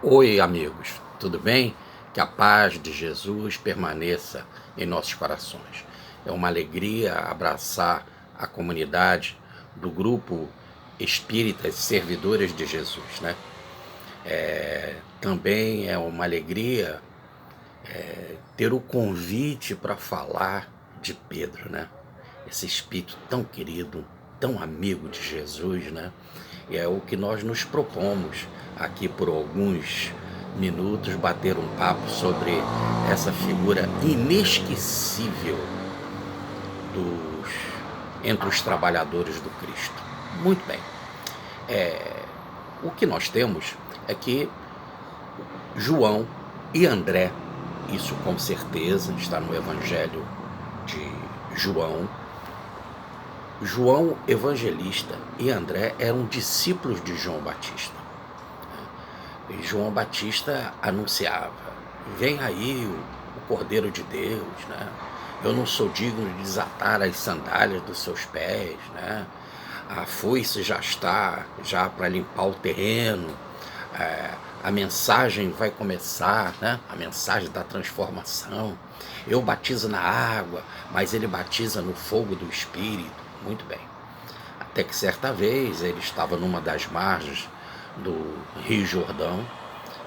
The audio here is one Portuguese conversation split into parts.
Oi, amigos, tudo bem? Que a paz de Jesus permaneça em nossos corações. É uma alegria abraçar a comunidade do grupo Espíritas Servidores de Jesus, né? Também é uma alegria ter o convite para falar de Pedro, né? Esse espírito tão querido, tão amigo de Jesus, né? E é o que nós nos propomos aqui por alguns minutos bater um papo sobre essa figura inesquecível dos entre os trabalhadores do Cristo. Muito bem. O que nós temos é que João e André, isso com certeza está no Evangelho de João. João Evangelista e André eram discípulos de João Batista. E João Batista anunciava: vem aí o Cordeiro de Deus, né? Eu não sou digno de desatar as sandálias dos seus pés, né? A foice já está para limpar o terreno. A mensagem vai começar, né? A mensagem da transformação. Eu batizo na água, mas ele batiza no fogo do Espírito. Muito bem. Até que certa vez ele estava numa das margens do Rio Jordão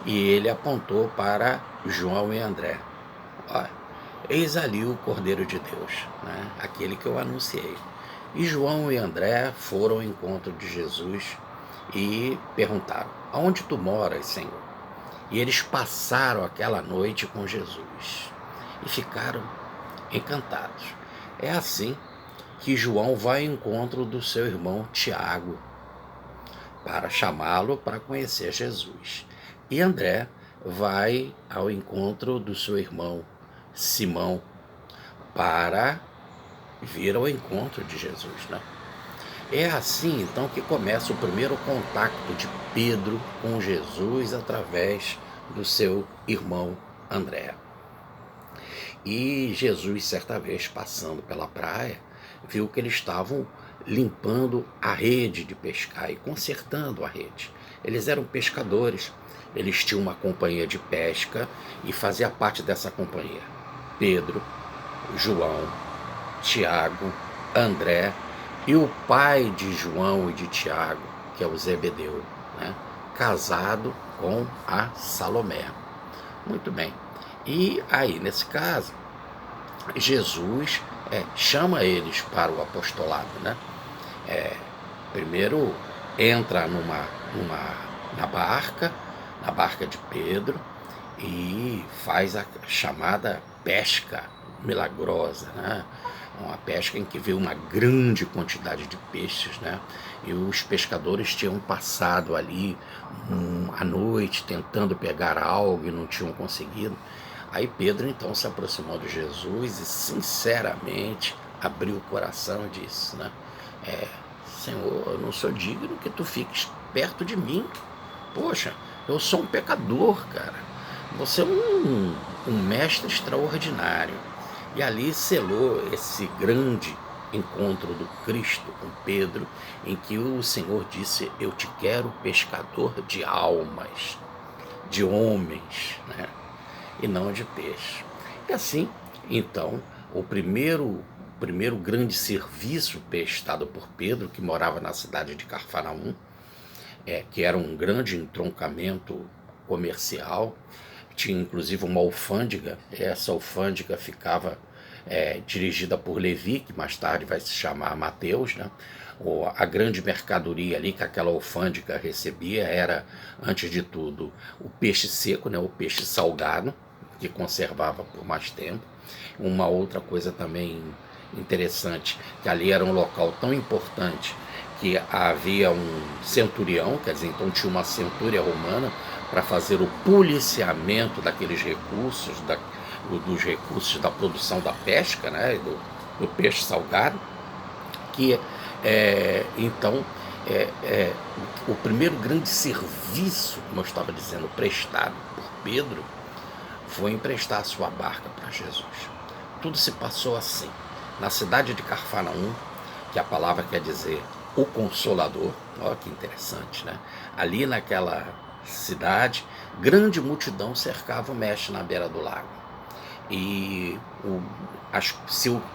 e ele apontou para João e André: olha, eis ali o Cordeiro de Deus, né? Aquele que eu anunciei. E João e André foram ao encontro de Jesus e perguntaram: aonde tu moras, Senhor? E eles passaram aquela noite com Jesus e ficaram encantados. É assim que João vai ao encontro do seu irmão Tiago para chamá-lo para conhecer Jesus. E André vai ao encontro do seu irmão Simão para vir ao encontro de Jesus, né? É assim então que começa o primeiro contato de Pedro com Jesus através do seu irmão André. E Jesus, certa vez, passando pela praia, viu que eles estavam limpando a rede de pescar e consertando a rede. Eles eram pescadores, eles tinham uma companhia de pesca e fazia parte dessa companhia Pedro, João, Tiago, André e o pai de João e de Tiago, que é o Zebedeu, né? Casado com a Salomé. Muito bem. E aí, nesse caso, Jesus chama eles para o apostolado, né? Primeiro entra na barca de Pedro, e faz a chamada pesca milagrosa, né? Uma pesca em que veio uma grande quantidade de peixes, né? E os pescadores tinham passado ali a noite tentando pegar algo e não tinham conseguido. Aí Pedro então se aproximou de Jesus e sinceramente abriu o coração e disse, né? Senhor, eu não sou digno que tu fiques perto de mim. Poxa, eu sou um pecador, cara. Você é um mestre extraordinário. E ali selou esse grande encontro do Cristo com Pedro, em que o Senhor disse: eu te quero pescador de almas, de homens, né? E não de peixe. E assim, então, o primeiro grande serviço prestado por Pedro, que morava na cidade de Cafarnaum, que era um grande entroncamento comercial, tinha inclusive uma alfândega. Essa alfândega ficava dirigida por Levi, que mais tarde vai se chamar Mateus, né? A grande mercadoria ali que aquela alfândega recebia era, antes de tudo, o peixe seco, né? O peixe salgado, que conservava por mais tempo. Uma outra coisa também interessante, que ali era um local tão importante que havia um centurião, quer dizer, então tinha uma centúria romana para fazer o policiamento daqueles recursos, dos recursos da produção da pesca, né, do peixe salgado, que então o primeiro grande serviço, como eu estava dizendo, prestado por Pedro, foi emprestar a sua barca para Jesus. Tudo se passou assim, na cidade de Cafarnaum, que a palavra quer dizer o Consolador. Olha que interessante, né? Ali naquela cidade, grande multidão cercava o mestre na beira do lago. E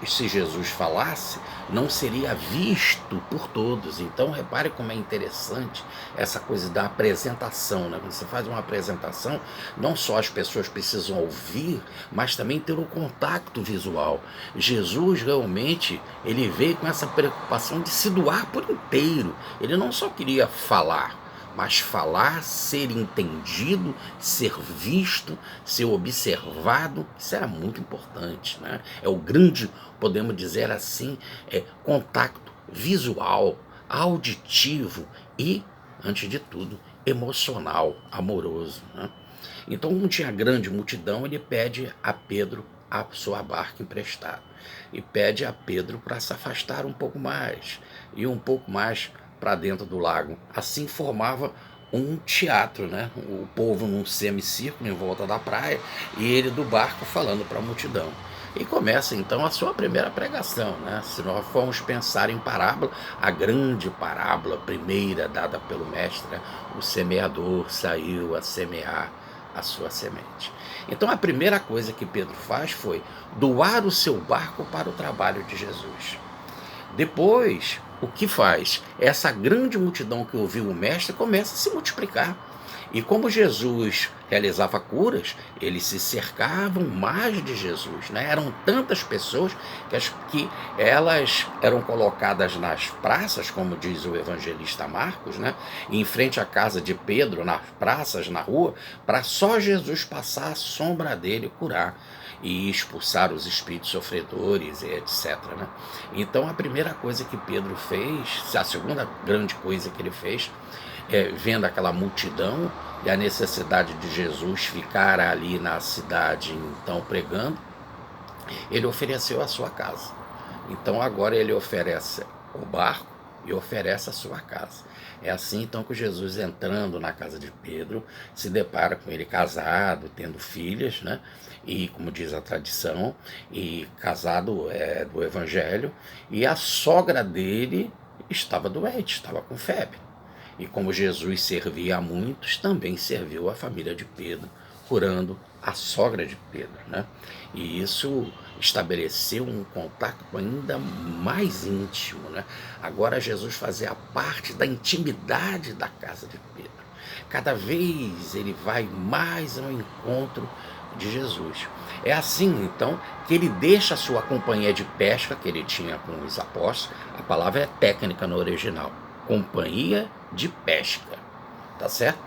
se Jesus falasse, não seria visto por todos. Então repare como é interessante essa coisa da apresentação, né? Quando você faz uma apresentação, não só as pessoas precisam ouvir, mas também ter um contato visual. Jesus realmente, ele veio com essa preocupação de se doar por inteiro. Ele não só queria falar, mas falar, ser entendido, ser visto, ser observado, isso era muito importante, né? É o grande, podemos dizer assim, contato visual, auditivo e, antes de tudo, emocional, amoroso, né? Então, como tinha grande multidão, ele pede a Pedro a sua barca emprestada e pede a Pedro para se afastar um pouco mais e um pouco mais para dentro do lago. Assim formava um teatro, né? O povo num semicírculo em volta da praia e ele do barco falando para a multidão. E começa então a sua primeira pregação, né? Se nós formos pensar em parábola, a grande parábola primeira dada pelo mestre, né? O semeador saiu a semear a sua semente. Então a primeira coisa que Pedro faz foi doar o seu barco para o trabalho de Jesus. Depois, o que faz? Essa grande multidão que ouviu o mestre começa a se multiplicar. E como Jesus realizava curas, eles se cercavam mais de Jesus, né? Eram tantas pessoas que elas eram colocadas nas praças, como diz o evangelista Marcos, né? Em frente à casa de Pedro, nas praças, na rua, para só Jesus passar a sombra dele e curar e expulsar os espíritos sofredores e etc, né? Então a primeira coisa que Pedro fez, a segunda grande coisa que ele fez, vendo aquela multidão e a necessidade de Jesus ficar ali na cidade então pregando, ele ofereceu a sua casa. Então agora ele oferece o barco e oferece a sua casa. É assim então que Jesus, entrando na casa de Pedro, se depara com ele casado, tendo filhas, né? E como diz a tradição, e casado do evangelho, e a sogra dele estava doente, estava com febre. E como Jesus servia a muitos, também serviu a família de Pedro, curando a sogra de Pedro, né? E isso estabeleceu um contato ainda mais íntimo, né? Agora Jesus fazia parte da intimidade da casa de Pedro. Cada vez ele vai mais ao encontro de Jesus. É assim, então, que ele deixa a sua companhia de pesca que ele tinha com os apóstolos. A palavra é técnica no original, companhia de pesca, tá certo?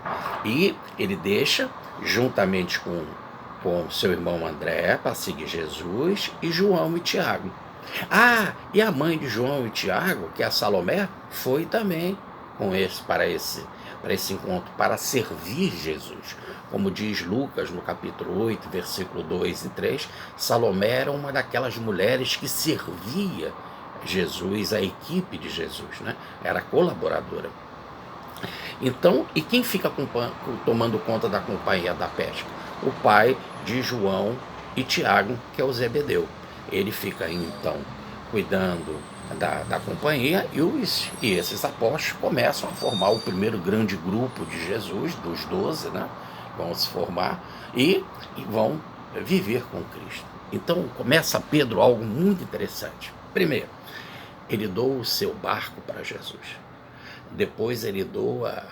E ele deixa, juntamente com seu irmão André, para seguir Jesus, e João e Tiago. E a mãe de João e Tiago, que é a Salomé, foi também para esse encontro, para servir Jesus. Como diz Lucas no capítulo 8, versículo 2 e 3, Salomé era uma daquelas mulheres que servia Jesus, a equipe de Jesus, né? Era colaboradora. Então, e quem fica tomando conta da companhia da pesca? O pai de João e Tiago, que é o Zebedeu. Ele fica então cuidando da companhia e esses apóstolos começam a formar o primeiro grande grupo de Jesus, dos 12, né? Vão se formar e vão viver com Cristo. Então começa Pedro algo muito interessante. Primeiro, ele doa o seu barco para Jesus. Depois ele doa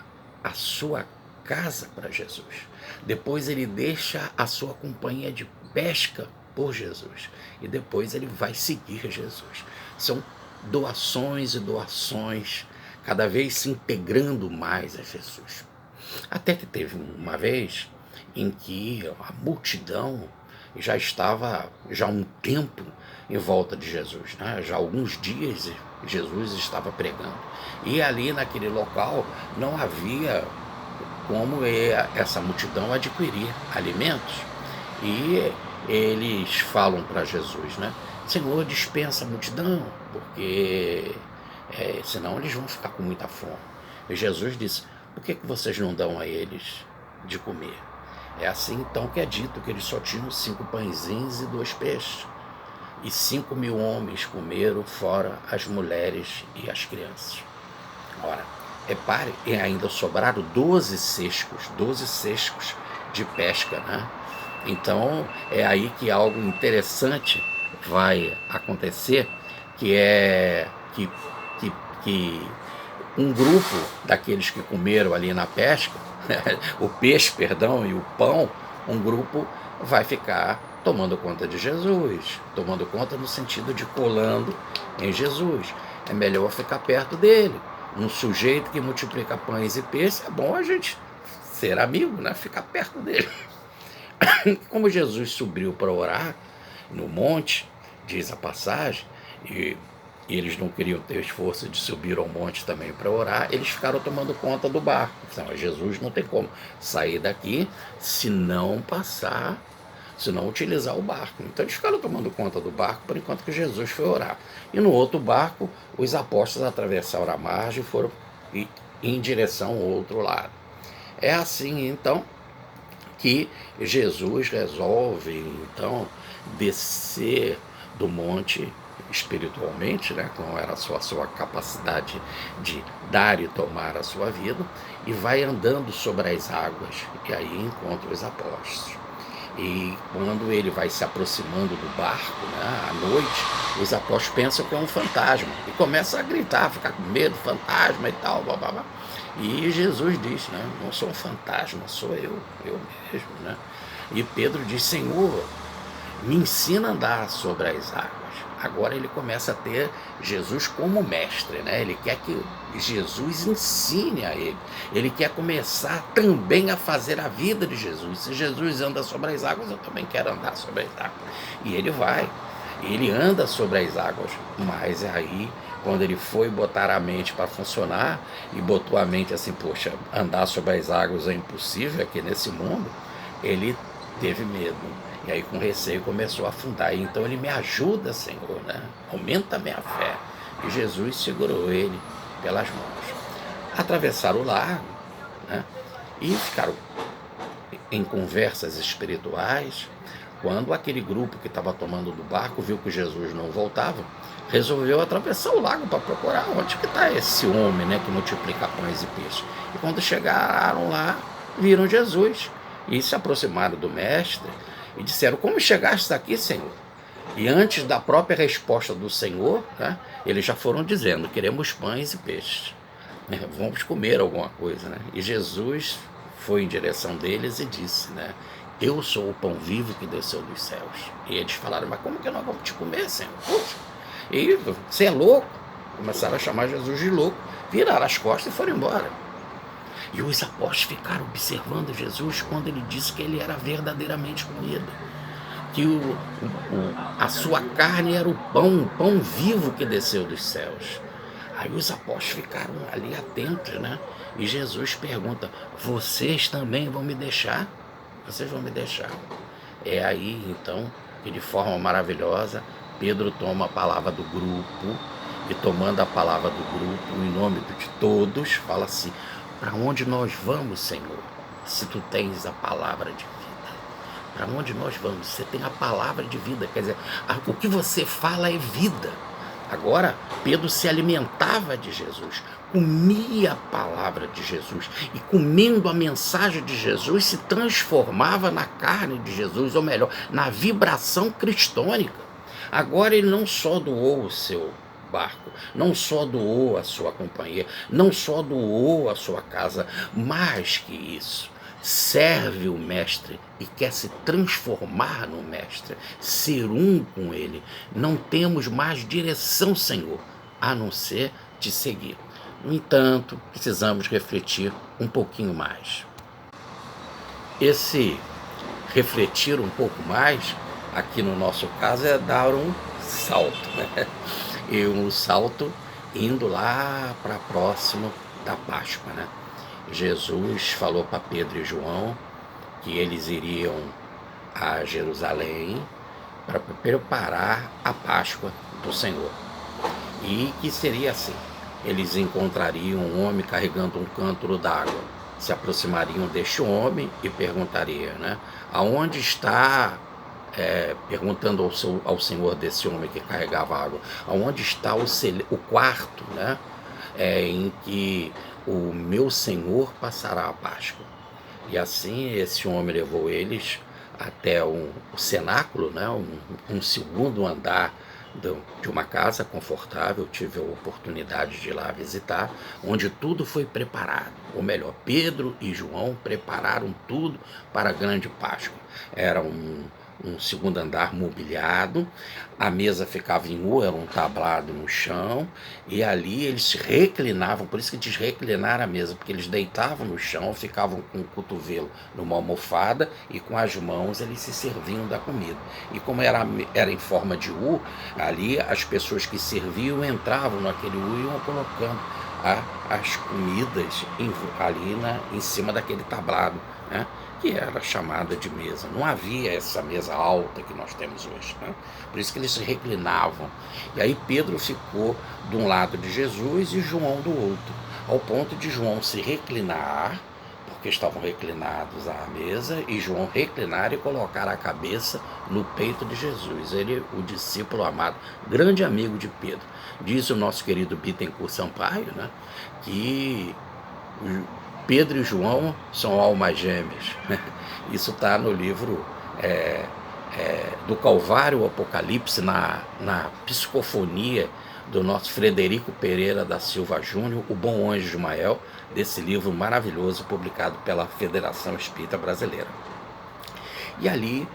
a sua casa para Jesus. Depois ele deixa a sua companhia de pesca por Jesus. E depois ele vai seguir Jesus. São doações e doações, cada vez se integrando mais a Jesus. Até que teve uma vez em que a multidão já estava há um tempo em volta de Jesus, né? Já há alguns dias Jesus estava pregando. E ali naquele local não havia como essa multidão adquirir alimentos. E eles falam para Jesus, né? Senhor, dispensa a multidão, porque senão eles vão ficar com muita fome. E Jesus disse, por que vocês não dão a eles de comer? É assim então que é dito que eles só tinham 5 pãezinhos e 2 peixes. E 5.000 homens comeram, fora as mulheres e as crianças. Ora, repare, e ainda sobraram 12 cestos de pesca, né? Então é aí que algo interessante vai acontecer, que é que, que um grupo daqueles que comeram ali na pesca, o peixe, perdão, e o pão, um grupo vai ficar tomando conta de Jesus, tomando conta no sentido de colando em Jesus. É melhor ficar perto dele. Um sujeito que multiplica pães e peixes, é bom a gente ser amigo, né? Ficar perto dele. Como Jesus subiu para orar no monte, diz a passagem, e eles não queriam ter esforço de subir ao monte também para orar, eles ficaram tomando conta do barco. Então, Jesus não tem como sair daqui se não passar, se não utilizar o barco. Então eles ficaram tomando conta do barco por enquanto que Jesus foi orar. E no outro barco, os apóstolos atravessaram a margem e foram em direção ao outro lado. É assim, então, que Jesus resolve, então, descer do monte espiritualmente, né, como era a sua capacidade de dar e tomar a sua vida, e vai andando sobre as águas, e aí encontra os apóstolos. E quando ele vai se aproximando do barco, né, à noite, os apóstolos pensam que é um fantasma e começam a gritar, ficar com medo, fantasma e tal, blá, blá, blá. E Jesus diz, né, não sou um fantasma, sou eu mesmo, né? E Pedro diz, Senhor, me ensina a andar sobre as águas. Agora ele começa a ter Jesus como mestre, né? Ele quer que Jesus ensine a ele. Ele quer começar também a fazer a vida de Jesus. Se Jesus anda sobre as águas, eu também quero andar sobre as águas. E ele vai, ele anda sobre as águas, mas aí, quando ele foi botar a mente para funcionar, e botou a mente assim, poxa, andar sobre as águas é impossível aqui nesse mundo, ele teve medo. E aí com receio começou a afundar. E então ele me ajuda, Senhor, né? Aumenta a minha fé. E Jesus segurou ele pelas mãos. Atravessaram o lago, né? E ficaram em conversas espirituais. Quando aquele grupo que estava tomando do barco viu que Jesus não voltava, resolveu atravessar o lago para procurar onde que está esse homem, né, que multiplica pães e peixes. E quando chegaram lá, viram Jesus e se aproximaram do mestre e disseram, como chegaste aqui, Senhor? E antes da própria resposta do Senhor, né, eles já foram dizendo, queremos pães e peixes, vamos comer alguma coisa, né? E Jesus foi em direção deles e disse, né, eu sou o pão vivo que desceu dos céus. E eles falaram, mas como que nós vamos te comer, Senhor? Poxa, e você é louco? Começaram a chamar Jesus de louco, viraram as costas e foram embora. E os apóstolos ficaram observando Jesus quando ele disse que ele era verdadeiramente comida, que a sua carne era o pão vivo que desceu dos céus. Aí os apóstolos ficaram ali atentos, né? E Jesus pergunta, vocês também vão me deixar? Vocês vão me deixar? É aí, então, que de forma maravilhosa, Pedro toma a palavra do grupo, e tomando a palavra do grupo, em nome de todos, fala assim, para onde nós vamos, Senhor, se tu tens a palavra de vida? Para onde nós vamos? Você tem a palavra de vida, quer dizer, o que você fala é vida. Agora, Pedro se alimentava de Jesus, comia a palavra de Jesus, e comendo a mensagem de Jesus, se transformava na carne de Jesus, ou melhor, na vibração cristônica. Agora ele não só doou o seu barco, não só doou a sua companhia, não só doou a sua casa, mais que isso, serve o mestre e quer se transformar no mestre, ser um com ele. Não temos mais direção, Senhor, a não ser te seguir. No entanto, precisamos refletir um pouquinho mais. Esse refletir um pouco mais, aqui no nosso caso, é dar um salto, né? E um salto indo lá para próximo da Páscoa, né? Jesus falou para Pedro e João que eles iriam a Jerusalém para preparar a Páscoa do Senhor. E que seria assim, eles encontrariam um homem carregando um cântaro d'água, se aproximariam deste homem e perguntariam, né, aonde está, perguntando ao Senhor desse homem que carregava água, aonde está o quarto, né, em que o meu Senhor passará a Páscoa. E assim esse homem levou eles até o cenáculo, né, um segundo andar de uma casa confortável. Tive a oportunidade de ir lá visitar, onde tudo foi preparado. Ou melhor, Pedro e João prepararam tudo para a grande Páscoa. Era um segundo andar mobiliado, a mesa ficava em U, era um tablado no chão, e ali eles se reclinavam, por isso que diz reclinar a mesa, porque eles deitavam no chão, ficavam com o cotovelo numa almofada, e com as mãos eles se serviam da comida. E como era em forma de U, ali as pessoas que serviam entravam naquele U e iam colocando as comidas ali em cima daquele tablado, né, que era chamada de mesa. Não havia essa mesa alta que nós temos hoje, né? Por isso que eles se reclinavam. E aí Pedro ficou de um lado de Jesus e João do outro, ao ponto de João se reclinar, porque estavam reclinados à mesa, e João reclinar e colocar a cabeça no peito de Jesus. Ele, o discípulo amado, grande amigo de Pedro. Diz o nosso querido Bittencourt Sampaio, né, que Pedro e João são almas gêmeas. Isso está no livro do Calvário ao Apocalipse, na psicofonia do nosso Frederico Pereira da Silva Júnior, O Bom Anjo de Mael, desse livro maravilhoso publicado pela Federação Espírita Brasileira. E ali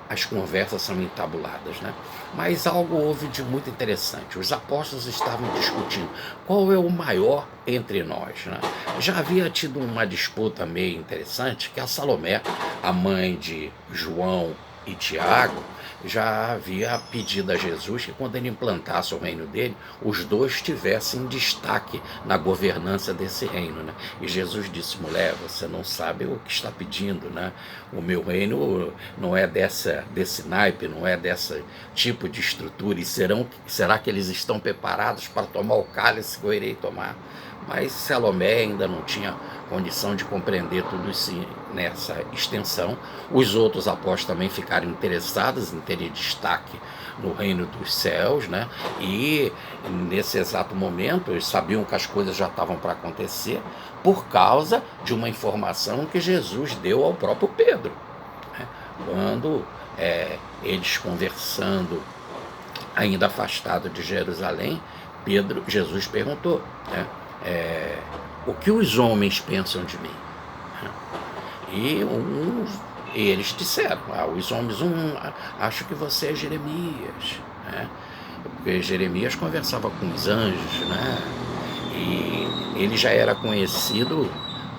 as conversas são entabuladas, né? Mas algo houve de muito interessante. Os apóstolos estavam discutindo qual é o maior entre nós, né? Já havia tido uma disputa meio interessante, que a Salomé, a mãe de João e Tiago, já havia pedido a Jesus que quando ele implantasse o reino dele, os dois tivessem destaque na governança desse reino, né? E Jesus disse: mulher, você não sabe o que está pedindo, né? O meu reino não é desse naipe, não é desse tipo de estrutura, e será que eles estão preparados para tomar o cálice que eu irei tomar? Mas Salomé ainda não tinha condição de compreender tudo isso nessa extensão. Os outros apóstolos também ficaram interessados em terem destaque no reino dos céus, né? E nesse exato momento eles sabiam que as coisas já estavam para acontecer por causa de uma informação que Jesus deu ao próprio Pedro, né? Quando eles conversando, ainda afastado de Jerusalém, Jesus perguntou, né, o que os homens pensam de mim? E eles disseram, os homens, acho que você é Jeremias, né? Porque Jeremias conversava com os anjos, né? E ele já era conhecido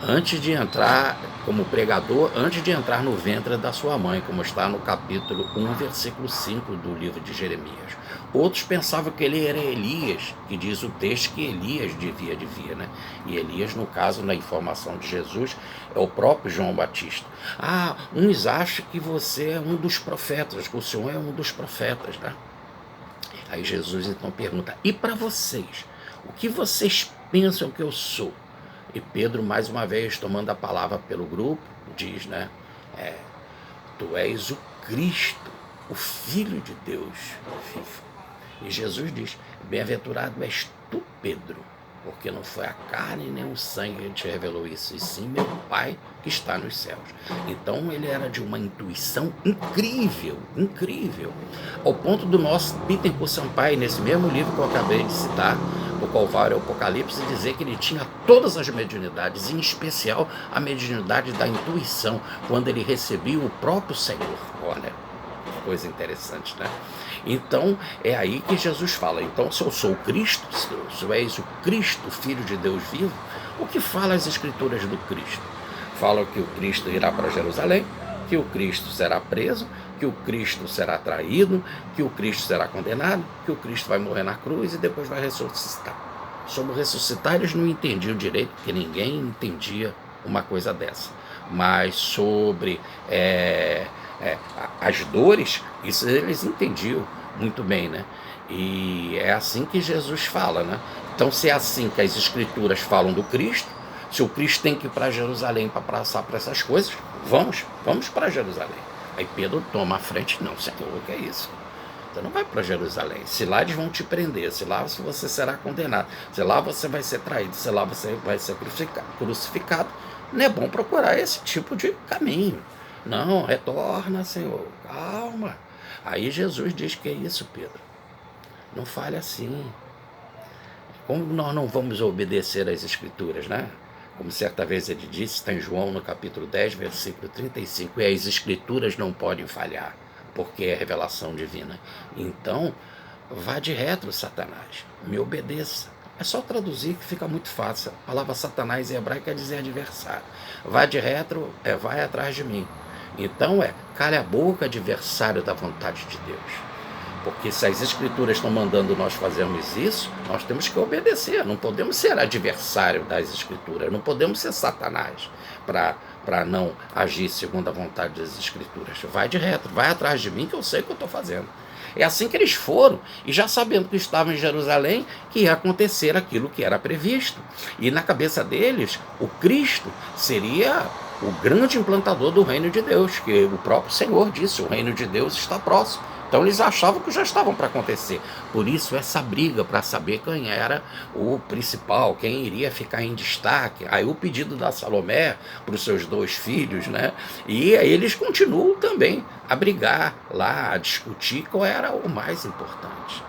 antes de entrar como pregador, antes de entrar no ventre da sua mãe, como está no capítulo 1, versículo 5 do livro de Jeremias. Outros pensavam que ele era Elias, que diz o texto que Elias devia vir, né? E Elias, no caso, na informação de Jesus, é o próprio João Batista. Uns acham que você é um dos profetas, que o Senhor é um dos profetas, né? Aí Jesus então pergunta: e para vocês? O que vocês pensam que eu sou? E Pedro, mais uma vez, tomando a palavra pelo grupo, diz, né? Tu és o Cristo, o Filho de Deus vivo. E Jesus diz: bem-aventurado és tu, Pedro, porque não foi a carne nem o sangue que te revelou isso, e sim meu Pai que está nos céus. Então ele era de uma intuição incrível, incrível, ao ponto do nosso Bittencourt Sampaio, nesse mesmo livro que eu acabei de citar, do Calvário ao Apocalipse, dizer que ele tinha todas as mediunidades, em especial a mediunidade da intuição, quando ele recebia o próprio Senhor. Olha, coisa interessante, né? Então é aí que Jesus fala: então, se eu sou o Cristo, se tu és o Cristo, Filho de Deus vivo, o que fala as Escrituras do Cristo? Falam que o Cristo irá para Jerusalém, que o Cristo será preso, que o Cristo será traído, que o Cristo será condenado, que o Cristo vai morrer na cruz e depois vai ressuscitar. Sobre ressuscitar eles não entendiam direito, porque ninguém entendia uma coisa dessa. Mas sobre as dores, isso eles entendiam muito bem, né? E é assim que Jesus fala, né? Então, se é assim que as Escrituras falam do Cristo, se o Cristo tem que ir para Jerusalém para passar por essas coisas, vamos para Jerusalém. Aí Pedro toma a frente: não, Senhor, o que é isso? Você não vai para Jerusalém. Se lá eles vão te prender, se lá você será condenado, se lá você vai ser traído, se lá você vai ser crucificado, não é bom procurar esse tipo de caminho. Não, retorna, Senhor, calma. Aí Jesus diz que é isso, Pedro. Não fale assim. Como nós não vamos obedecer às Escrituras, né? Como certa vez ele disse, está em João no capítulo 10, versículo 35, e as Escrituras não podem falhar, porque é revelação divina. Então, vá de retro, Satanás, me obedeça. É só traduzir que fica muito fácil. A palavra Satanás em hebraico quer dizer adversário. Vá de retro, vai atrás de mim. Então cale a boca, adversário da vontade de Deus. Porque se as Escrituras estão mandando nós fazermos isso, nós temos que obedecer. Não podemos ser adversário das Escrituras. Não podemos ser Satanás para não agir segundo a vontade das Escrituras. Vai de reto, vai atrás de mim que eu sei o que eu estou fazendo. É assim que eles foram, e já sabendo que estavam em Jerusalém, que ia acontecer aquilo que era previsto. E na cabeça deles, o Cristo seria o grande implantador do reino de Deus, que o próprio Senhor disse, o reino de Deus está próximo. Então eles achavam que já estavam para acontecer. Por isso essa briga para saber quem era o principal, quem iria ficar em destaque. Aí o pedido da Salomé para os seus 2 filhos, né? E aí eles continuam também a brigar lá, a discutir qual era o mais importante.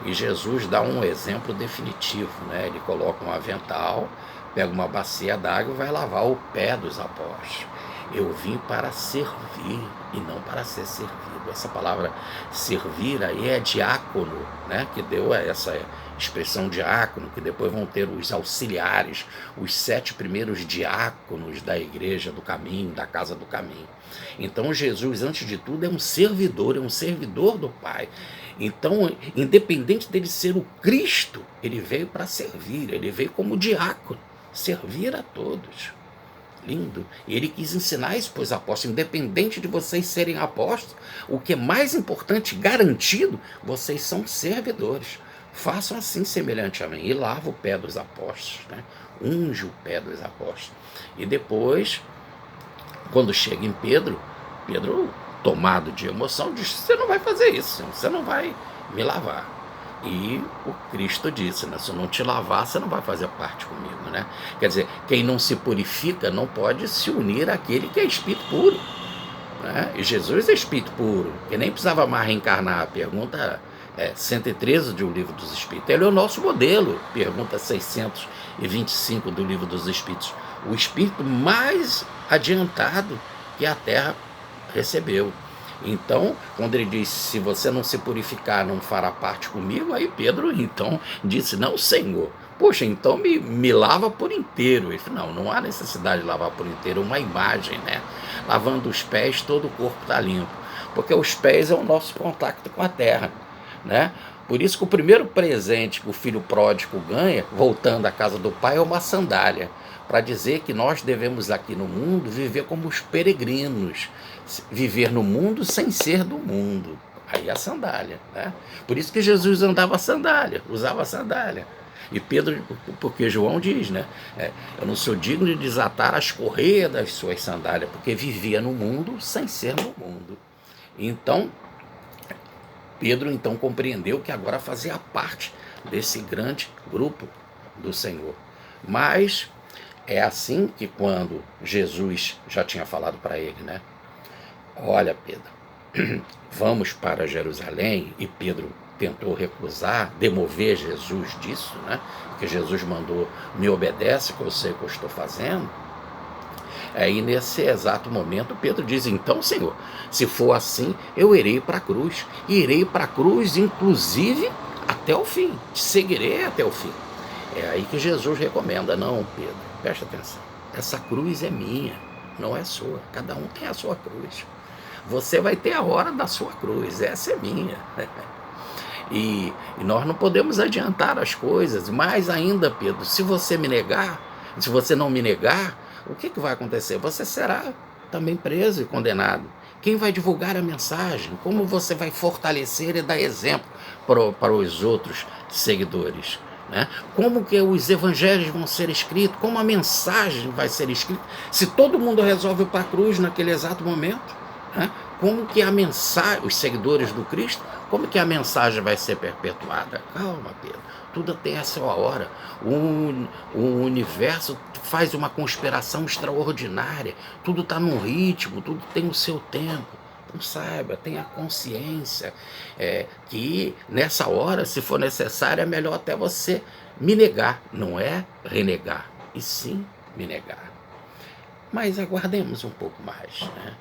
E Jesus dá um exemplo definitivo, né? Ele coloca um avental, pega uma bacia d'água e vai lavar o pé dos apóstolos. Eu vim para servir e não para ser servido. Essa palavra servir aí é diácono, né? Que deu essa expressão diácono, que depois vão ter os auxiliares, os 7 primeiros diáconos da igreja do caminho, da casa do caminho. Então Jesus, antes de tudo, é um servidor do Pai. Então, independente dele ser o Cristo, ele veio para servir, ele veio como diácono, servir a todos. Lindo. E ele quis ensinar isso para os apóstolos, independente de vocês serem apóstolos, o que é mais importante, garantido, vocês são servidores. Façam assim semelhante a mim. E lava o pé dos apóstolos, né? Unge o pé dos apóstolos. E depois, quando chega em Pedro, tomado de emoção, diz, você não vai fazer isso, você não vai me lavar. E o Cristo disse, né? Se eu não te lavar, você não vai fazer parte comigo, né? Quer dizer, quem não se purifica não pode se unir àquele que é espírito puro, né? E Jesus é espírito puro, que nem precisava mais reencarnar. A pergunta 113 de O Livro dos Espíritos. Ele é o nosso modelo, pergunta 625 do Livro dos Espíritos. O espírito mais adiantado que a Terra recebeu. Então, quando ele disse, se você não se purificar, não fará parte comigo, aí Pedro, então, disse, não, Senhor, poxa, então me lava por inteiro. Ele falou, não há necessidade de lavar por inteiro, uma imagem, né? Lavando os pés, todo o corpo está limpo, porque os pés é o nosso contato com a terra, né? Por isso que o primeiro presente que o filho pródigo ganha, voltando à casa do pai, é uma sandália, para dizer que nós devemos aqui no mundo viver como os peregrinos, viver no mundo sem ser do mundo. Aí a sandália, né? Por isso que Jesus andava sandália, usava sandália. E Pedro, porque João diz, né? Eu não sou digno de desatar as correias das suas sandálias, porque vivia no mundo sem ser no mundo. Então, Pedro então compreendeu que agora fazia parte desse grande grupo do Senhor. Mas é assim que quando Jesus já tinha falado para ele, né? Olha, Pedro, vamos para Jerusalém, e Pedro tentou recusar, demover Jesus disso, né? Que Jesus mandou, me obedece, que eu sei o que eu estou fazendo. Aí nesse exato momento Pedro diz, então Senhor, se for assim, eu irei para a cruz, e irei para a cruz inclusive até o fim, te seguirei até o fim. É aí que Jesus recomenda, não, Pedro, presta atenção, essa cruz é minha, não é sua, cada um tem a sua cruz. Você vai ter a hora da sua cruz, essa é minha. E nós não podemos adiantar as coisas, mais ainda, Pedro, se você me negar, se você não me negar, o que vai acontecer? Você será também preso e condenado. Quem vai divulgar a mensagem? Como você vai fortalecer e dar exemplo para os outros seguidores? Né? Como que os evangelhos vão ser escritos? Como a mensagem vai ser escrita? Se todo mundo resolve ir para a cruz naquele exato momento, né? como que a mensagem, os seguidores do Cristo, como que a mensagem vai ser perpetuada? Calma, Pedro, tudo tem a sua hora. O universo faz uma conspiração extraordinária, tudo está num ritmo, tudo tem o seu tempo. Então saiba, tenha consciência que nessa hora, se for necessário, é melhor até você me negar, não é renegar, e sim me negar. Mas aguardemos um pouco mais, né?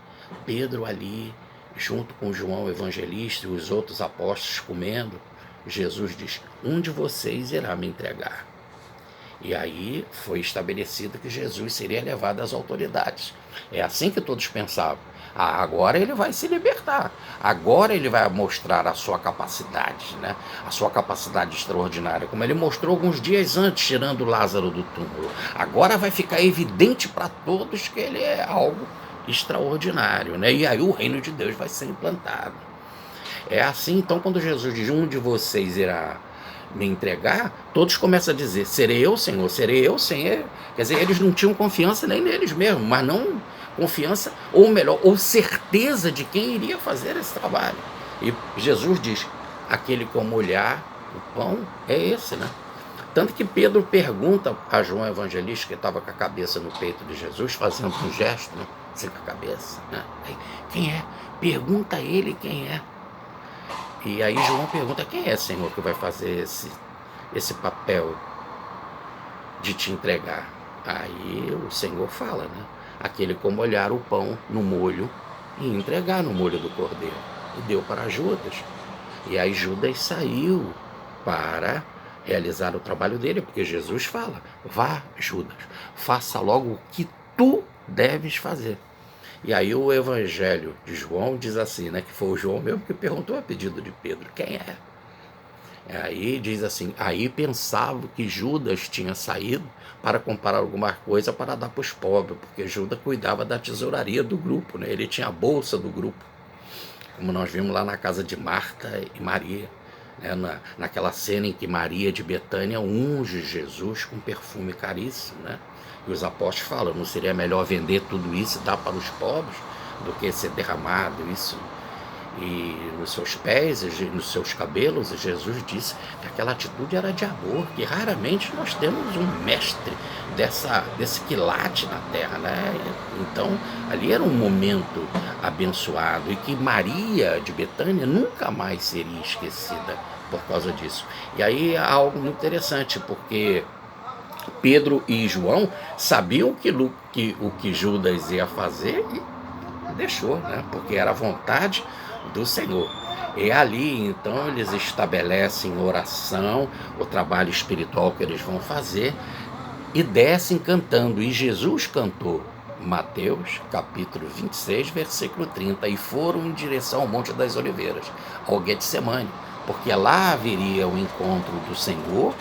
Pedro ali, junto com João Evangelista e os outros apóstolos comendo, Jesus diz: um de vocês irá me entregar. E aí foi estabelecido que Jesus seria levado às autoridades. É assim que todos pensavam. Agora ele vai se libertar. Agora ele vai mostrar a sua capacidade, né? A sua capacidade extraordinária, como ele mostrou alguns dias antes, tirando Lázaro do túmulo. Agora vai ficar evidente para todos que ele é algo extraordinário, né? E aí o reino de Deus vai ser implantado. É assim, então, quando Jesus diz: um de vocês irá me entregar, todos começam a dizer: serei eu, Senhor, serei eu, Senhor. Quer dizer, eles não tinham confiança nem neles mesmos, mas não confiança, ou melhor, ou certeza de quem iria fazer esse trabalho. E Jesus diz: aquele que molhar o pão é esse, né? Tanto que Pedro pergunta a João Evangelista, que estava com a cabeça no peito de Jesus, fazendo um gesto, né? Assim com a cabeça, né? Aí, quem é? Pergunta a ele quem é. E aí João pergunta: quem é, Senhor, que vai fazer esse papel de te entregar? Aí o Senhor fala, né? Aquele que molhar o pão no molho e entregar no molho do cordeiro. E deu para Judas. E aí Judas saiu para realizar o trabalho dele, porque Jesus fala: vá, Judas, faça logo o que tu deves fazer. E aí o Evangelho de João diz assim, né, que foi o João mesmo que perguntou a pedido de Pedro: quem é? Aí diz assim: aí pensava que Judas tinha saído para comprar alguma coisa para dar para os pobres, porque Judas cuidava da tesouraria do grupo, né? Ele tinha a bolsa do grupo, como nós vimos lá na casa de Marta e Maria, né? Naquela cena em que Maria de Betânia unge Jesus com perfume caríssimo, né? E os apóstolos falam: não seria melhor vender tudo isso e dar para os pobres do que ser derramado isso e nos seus pés e nos seus cabelos? E Jesus disse que aquela atitude era de amor, que raramente nós temos um mestre desse quilate na terra, né? Então ali era um momento abençoado, e que Maria de Betânia nunca mais seria esquecida por causa disso. E aí há algo muito interessante, porque Pedro e João sabiam o que Judas ia fazer e deixou, né? Porque era a vontade do Senhor. E ali, então, eles estabelecem oração, o trabalho espiritual que eles vão fazer, e descem cantando. E Jesus cantou, Mateus, capítulo 26, versículo 30, e foram em direção ao Monte das Oliveiras, ao Getsemane, porque lá haveria o encontro do Senhor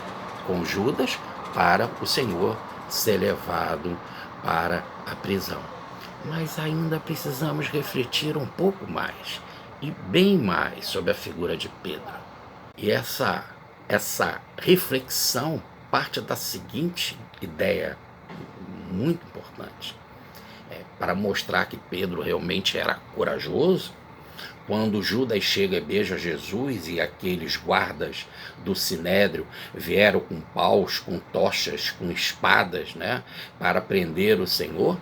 com Judas, para o Senhor ser levado para a prisão. Mas ainda precisamos refletir um pouco mais, e bem mais, sobre a figura de Pedro. E essa reflexão parte da seguinte ideia muito importante. Para mostrar que Pedro realmente era corajoso, quando Judas chega e beija Jesus, e aqueles guardas do Sinédrio vieram com paus, com tochas, com espadas, né, para prender o Senhor,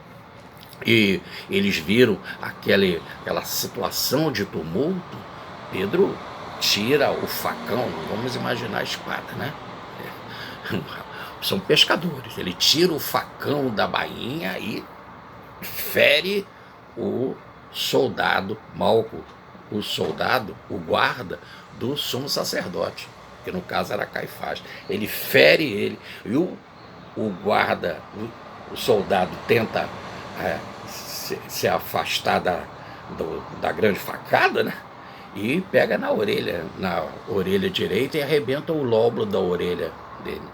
e eles viram aquela situação de tumulto, Pedro tira o facão, vamos imaginar a espada, né? São pescadores, ele tira o facão da bainha e fere o soldado Malco, o guarda do sumo sacerdote, que no caso era Caifás. Ele fere ele, e o guarda, o soldado tenta se afastar da grande facada, né? E pega na orelha direita e arrebenta o lóbulo da orelha dele.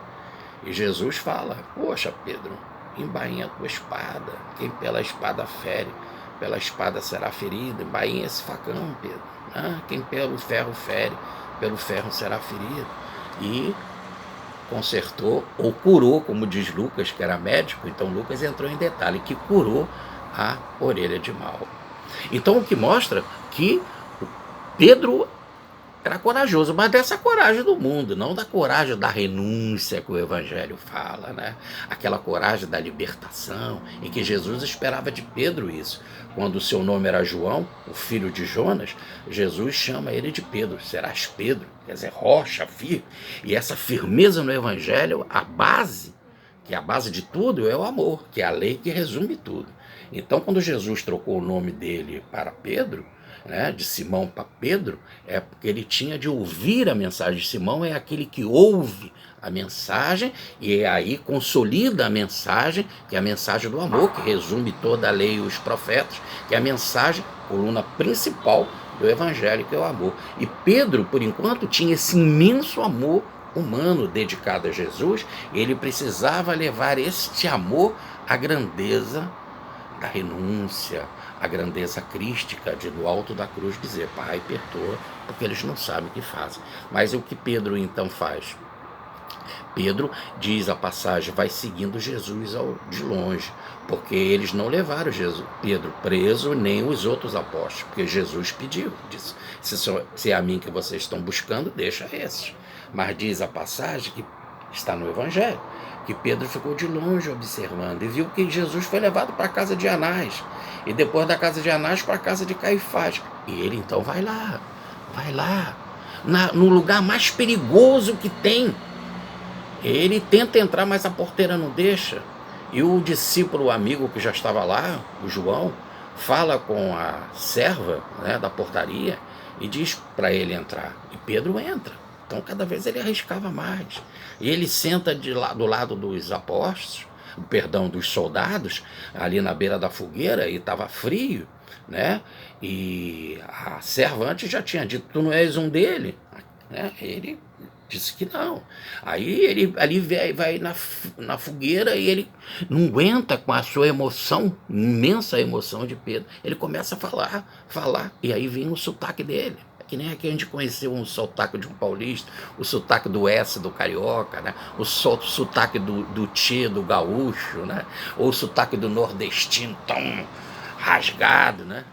E Jesus fala: poxa, Pedro, embainha a tua espada, quem pela espada fere, pela espada será ferido. Embainha esse facão, Pedro. Quem pelo ferro fere, pelo ferro será ferido. E consertou, ou curou, como diz Lucas, que era médico. Então Lucas entrou em detalhe, que curou a orelha de Malco. Então, o que mostra que Pedro era corajoso, mas dessa coragem do mundo, não da coragem da renúncia que o Evangelho fala, né? Aquela coragem da libertação, e que Jesus esperava de Pedro isso. Quando o seu nome era João, o filho de Jonas, Jesus chama ele de Pedro. Serás Pedro, quer dizer, rocha, firme. E essa firmeza no Evangelho, a base, que é a base de tudo, é o amor, que é a lei que resume tudo. Então, quando Jesus trocou o nome dele para Pedro, né, de Simão para Pedro, é porque ele tinha de ouvir a mensagem. Simão é aquele que ouve a mensagem e aí consolida a mensagem, que é a mensagem do amor, que resume toda a lei e os profetas, que é a mensagem, coluna principal do Evangelho, que é o amor. E Pedro, por enquanto, tinha esse imenso amor humano dedicado a Jesus, e ele precisava levar este amor à grandeza da renúncia, a grandeza crística de do alto da cruz dizer: Pai, perdoa, porque eles não sabem o que fazem. Mas o que Pedro então faz? Pedro, diz a passagem, vai seguindo Jesus de longe, porque eles não levaram Pedro preso, nem os outros apóstolos, porque Jesus pediu, disse: se é a mim que vocês estão buscando, deixa esses. Mas diz a passagem, que está no Evangelho, que Pedro ficou de longe observando e viu que Jesus foi levado para a casa de Anás, e depois da casa de Anás para a casa de Caifás. E ele então vai lá, no lugar mais perigoso que tem. Ele tenta entrar, mas a porteira não deixa. E o discípulo amigo que já estava lá, o João, fala com a serva, né, da portaria e diz para ele entrar. E Pedro entra. Então cada vez ele arriscava mais. E ele senta do lado dos apóstolos, dos soldados, ali na beira da fogueira, e estava frio, né? E a serva antes já tinha dito: tu não és um dele, né? Ele disse que não. Aí ele ali vai na fogueira, e ele não aguenta com a sua emoção, imensa emoção de Pedro. Ele começa a falar, e aí vem o sotaque dele. Que nem aqui a gente conheceu um sotaque de um paulista, o sotaque do S do carioca, né? O sotaque do Tchê, do gaúcho, né? Ou o sotaque do nordestino tão rasgado, né?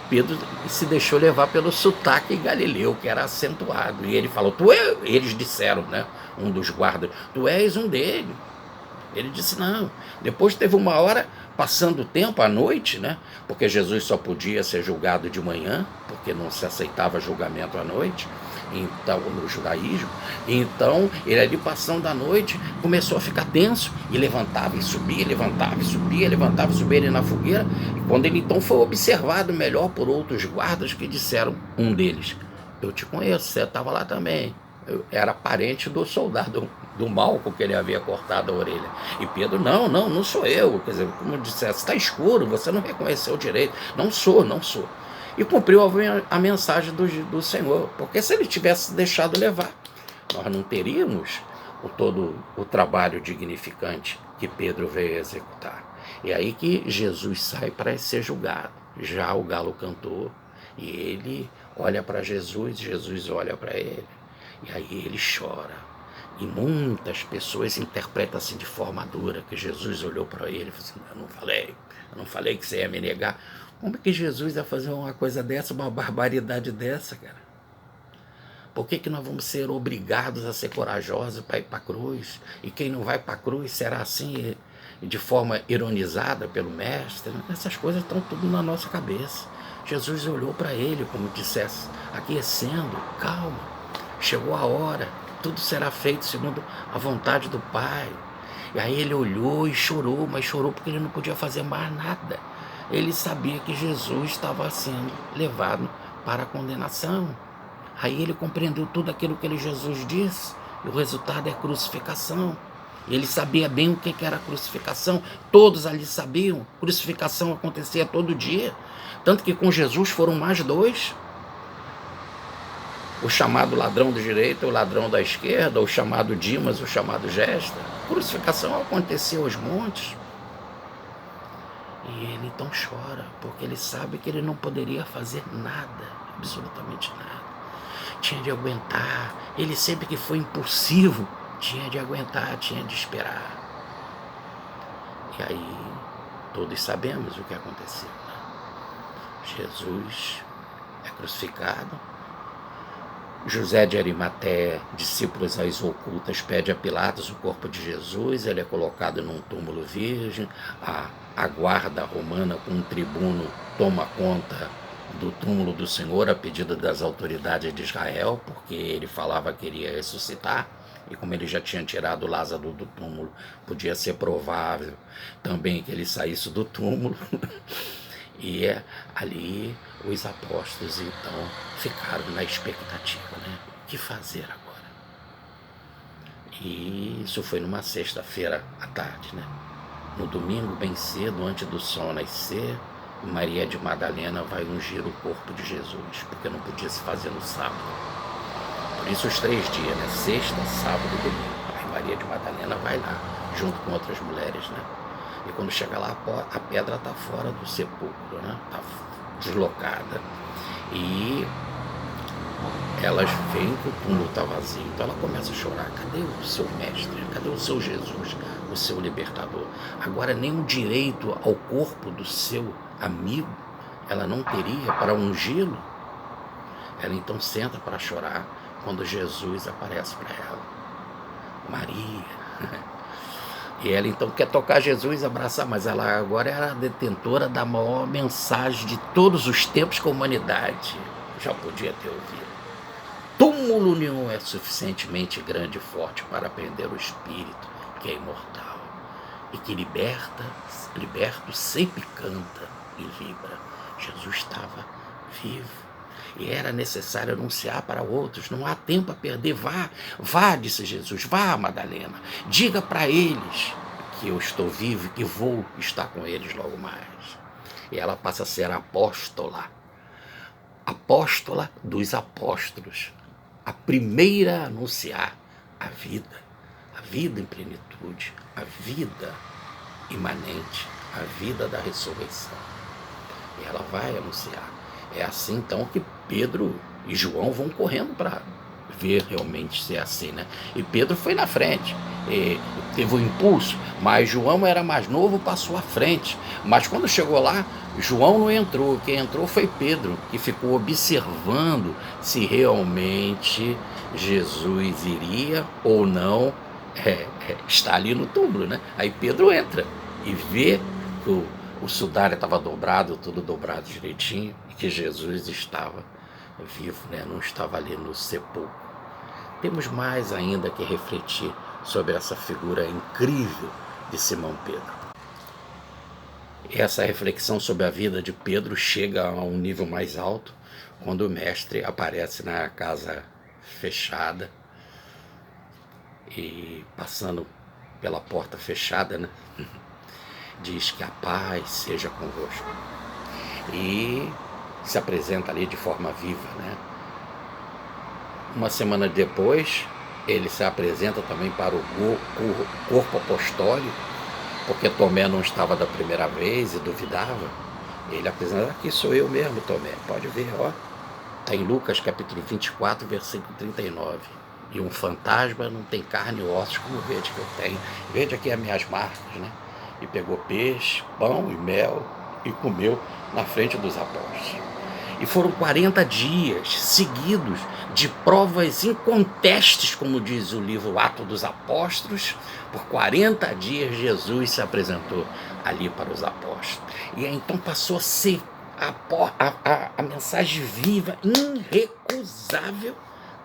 Pedro se deixou levar pelo sotaque galileu, que era acentuado, e ele falou: eles disseram, né? Um dos guardas: tu és um deles. Ele disse: não. Depois teve uma hora, passando o tempo, à noite, né? Porque Jesus só podia ser julgado de manhã, porque não se aceitava julgamento à noite, então, no judaísmo. Então, ele ali passando a noite, começou a ficar tenso, e levantava e subia, levantava e subia, levantava e subia ele na fogueira. E quando ele então foi observado melhor por outros guardas, que disseram, um deles: eu te conheço, você estava lá também. Eu era parente do soldado do Malco, que ele havia cortado a orelha. E Pedro: não sou eu. Quer dizer, como dissesse: está escuro, você não reconheceu direito. Não sou. E cumpriu a mensagem do Senhor, porque se ele tivesse deixado levar, nós não teríamos todo o trabalho dignificante que Pedro veio executar. E aí que Jesus sai para ser julgado. Já o galo cantou, e ele olha para Jesus, Jesus olha para ele, e aí ele chora. E muitas pessoas interpretam assim de forma dura, que Jesus olhou para ele e falou assim: eu não falei que você ia me negar. Como é que Jesus ia fazer uma coisa dessa, uma barbaridade dessa, cara? Por que nós vamos ser obrigados a ser corajosos para ir para a cruz? E quem não vai para a cruz será assim, de forma ironizada pelo mestre? Essas coisas estão tudo na nossa cabeça. Jesus olhou para ele, como dissesse, aquecendo: calma, chegou a hora, tudo será feito segundo a vontade do Pai. E aí ele olhou e chorou, mas chorou porque ele não podia fazer mais nada. Ele sabia que Jesus estava sendo levado para a condenação. Aí ele compreendeu tudo aquilo que Jesus disse, e o resultado é a crucificação. Ele sabia bem o que era a crucificação, todos ali sabiam. Crucificação acontecia todo dia, tanto que com Jesus foram mais dois: o chamado ladrão da direita, o ladrão da esquerda, o chamado Dimas, o chamado Gesta. A crucificação acontecia aos montes. E ele então chora, porque ele sabe que ele não poderia fazer nada, absolutamente nada. Tinha de aguentar. Ele sempre que foi impulsivo, tinha de aguentar, tinha de esperar. E aí, todos sabemos o que aconteceu, né? Jesus é crucificado. José de Arimateia, discípulo às ocultas, pede a Pilatos o corpo de Jesus. Ele é colocado num túmulo virgem. A guarda romana, com um tribuno, toma conta do túmulo do Senhor a pedido das autoridades de Israel, porque ele falava que iria ressuscitar. E como ele já tinha tirado Lázaro do túmulo, podia ser provável também que ele saísse do túmulo. E ali os apóstolos, então, ficaram na expectativa, né? O que fazer agora? E isso foi numa sexta-feira à tarde, né? No domingo, bem cedo, antes do sol nascer, Maria de Madalena vai ungir o corpo de Jesus, porque não podia se fazer no sábado. Por isso os 3 dias, né? Sexta, sábado e domingo. Aí Maria de Madalena vai lá, junto com outras mulheres, né? E quando chega lá, a pedra está fora do sepulcro, né? Está deslocada. E elas veem que o túmulo está vazio. Então ela começa a chorar. Cadê o seu mestre? Cadê o seu Jesus? O seu libertador? Agora nem o direito ao corpo do seu amigo ela não teria para ungí-lo. Ela então senta para chorar quando Jesus aparece para ela. Maria. E ela então quer tocar Jesus, abraçar, mas ela agora era a detentora da maior mensagem de todos os tempos que a humanidade já podia ter ouvido. Túmulo nenhum é suficientemente grande e forte para prender o espírito, que é imortal, e que liberto sempre canta e vibra. Jesus estava vivo. E era necessário anunciar para outros. Não há tempo a perder. Vá, disse Jesus. Vá, Madalena. Diga para eles que eu estou vivo e que vou estar com eles logo mais. E ela passa a ser apóstola dos apóstolos. A primeira a anunciar a vida em plenitude, a vida imanente, a vida da ressurreição. E ela vai anunciar. É assim então que Pedro e João vão correndo para ver realmente se é assim, né? E Pedro foi na frente, teve um impulso, mas João era mais novo, passou à frente. Mas quando chegou lá, João não entrou, quem entrou foi Pedro, que ficou observando se realmente Jesus iria ou não estar ali no túmulo, né? Aí Pedro entra e vê que o sudário estava dobrado, tudo dobrado direitinho, e que Jesus estava vivo, né? Não estava ali no sepulcro. Temos mais ainda que refletir sobre essa figura incrível de Simão Pedro. E essa reflexão sobre a vida de Pedro chega a um nível mais alto quando o mestre aparece na casa fechada e passando pela porta fechada, né? Diz que a paz seja convosco. E se apresenta ali de forma viva, né? Uma semana depois, ele se apresenta também para o corpo apostólico, porque Tomé não estava da primeira vez e duvidava. Ele apresenta, aqui sou eu mesmo, Tomé, pode ver, ó. Está em Lucas capítulo 24, versículo 39. E um fantasma não tem carne e ossos como vede que eu tenho. Vede aqui as minhas marcas, né? E pegou peixe, pão e mel e comeu na frente dos apóstolos. E foram 40 dias seguidos de provas incontestes, como diz o livro Atos dos Apóstolos. Por 40 dias Jesus se apresentou ali para os apóstolos. E aí, então passou a ser a mensagem viva, irrecusável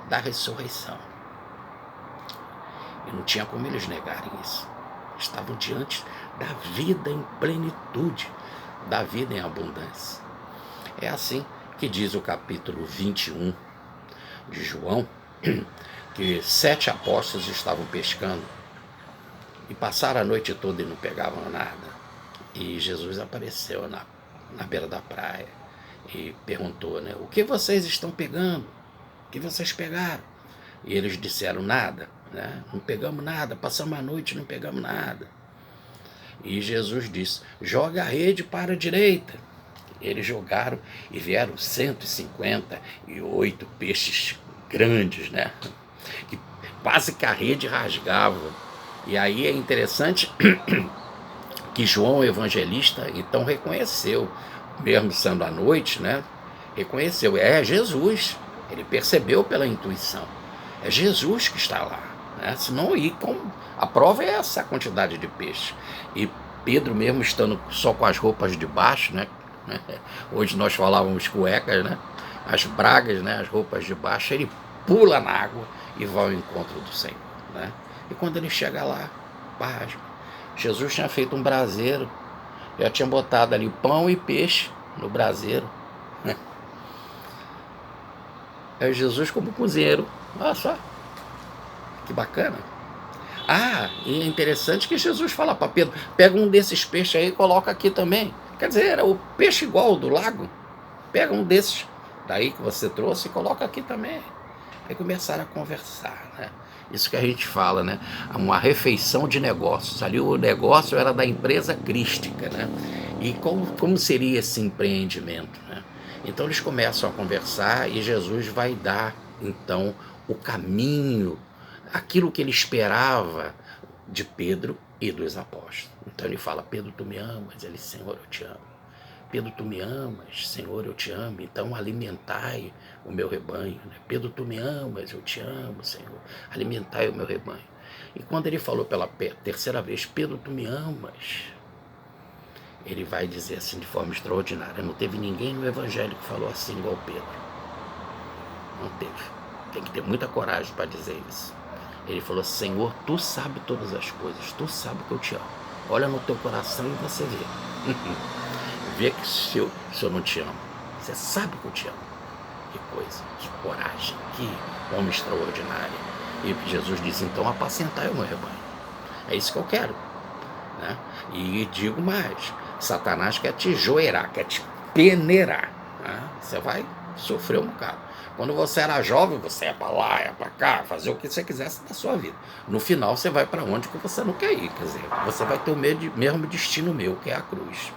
da ressurreição. E não tinha como eles negarem isso. Estavam diante da vida em plenitude, da vida em abundância. É assim que diz o capítulo 21 de João, que 7 apóstolos estavam pescando e passaram a noite toda e não pegavam nada. E Jesus apareceu na beira da praia e perguntou, né, o que vocês estão pegando? O que vocês pegaram? E eles disseram, nada, né? Não pegamos nada, passamos a noite e não pegamos nada. E Jesus disse, joga a rede para a direita. Eles jogaram e vieram 158 peixes grandes, né? Que quase que a rede rasgava. E aí é interessante que João, o evangelista, então reconheceu mesmo sendo à noite, né, reconheceu, é Jesus. Ele percebeu pela intuição. É Jesus que está lá, né? Senão, a prova é essa, a quantidade de peixe. E Pedro, mesmo estando só com as roupas de baixo, né? Hoje nós falávamos cuecas, né? As bragas, né? As roupas de baixo, ele pula na água e vai ao encontro do Senhor, né? E quando ele chega lá, pasma, Jesus tinha feito um braseiro, já tinha botado ali pão e peixe no braseiro, né? É Jesus como cozinheiro. Olha só, que bacana. E é interessante que Jesus fala para Pedro, pega um desses peixes aí e coloca aqui também. Quer dizer, era o peixe igual ao do lago. Pega um desses daí que você trouxe e coloca aqui também. Aí começaram a conversar, né? Isso que a gente fala, né? Uma refeição de negócios. Ali o negócio era da empresa crística, né? E como seria esse empreendimento, né? Então eles começam a conversar e Jesus vai dar, então, o caminho, aquilo que ele esperava de Pedro e dos apóstolos. Então ele fala, Pedro, tu me amas? Ele, Senhor, eu te amo. Pedro, tu me amas? Senhor, eu te amo. Então alimentai o meu rebanho. Pedro, tu me amas? Eu te amo, Senhor. Alimentai o meu rebanho. E quando ele falou pela terceira vez, Pedro, tu me amas? Ele vai dizer assim de forma extraordinária. Não teve ninguém no Evangelho que falou assim igual Pedro. Não teve. Tem que ter muita coragem para dizer isso. Ele falou, Senhor, tu sabe todas as coisas. Tu sabe que eu te amo. Olha no teu coração e você vê. Vê que se eu não te amo. Você sabe que eu te amo. Que coisa, que coragem, que homem extraordinário. E Jesus disse, então apacentai o meu rebanho. É isso que eu quero, né? E digo mais, Satanás quer te joerar, quer te peneirar, né? Você vai sofrer um bocado. Quando você era jovem, você ia para lá, ia para cá, fazer o que você quisesse da sua vida. No final, você vai para onde que você não quer ir. Quer dizer, você vai ter o mesmo destino meu, que é a cruz.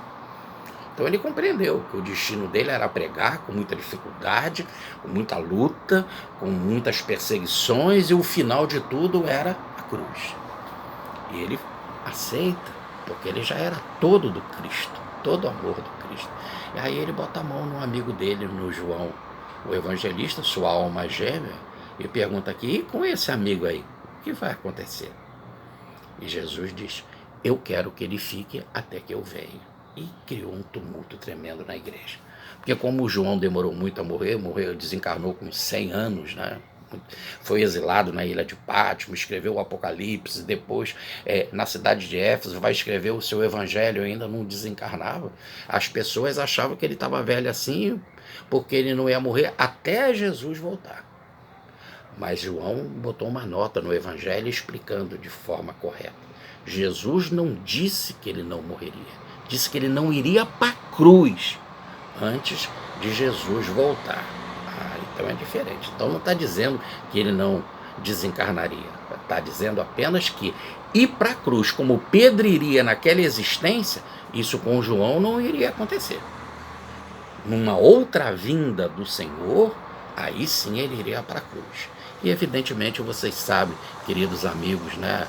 Então ele compreendeu que o destino dele era pregar com muita dificuldade, com muita luta, com muitas perseguições, e o final de tudo era a cruz. E ele aceita, porque ele já era todo do Cristo, todo o amor do Cristo. E aí ele bota a mão no amigo dele, no João, o evangelista, sua alma gêmea, e pergunta aqui, e com esse amigo aí, o que vai acontecer? E Jesus diz, eu quero que ele fique até que eu venha. E criou um tumulto tremendo na igreja. Porque como o João demorou muito a morrer, desencarnou com 100 anos, né? Foi exilado na ilha de Pátimo, escreveu o Apocalipse, depois na cidade de Éfeso vai escrever o seu evangelho, ainda não desencarnava. As pessoas achavam que ele estava velho assim, porque ele não ia morrer até Jesus voltar. Mas João botou uma nota no evangelho explicando de forma correta. Jesus não disse que ele não morreria. Disse que ele não iria para a cruz antes de Jesus voltar. Então é diferente. Então não está dizendo que ele não desencarnaria. Está dizendo apenas que ir para a cruz, como Pedro iria naquela existência, isso com João não iria acontecer. Numa outra vinda do Senhor, aí sim ele iria para a cruz. E evidentemente vocês sabem, queridos amigos, né,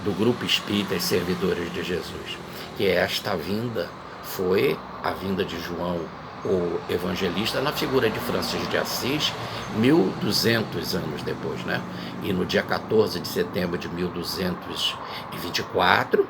do Grupo Espírita e Servidores de Jesus, que esta vinda foi a vinda de João, o evangelista, na figura de Francisco de Assis, 1200 anos depois, né? E no dia 14 de setembro de 1224,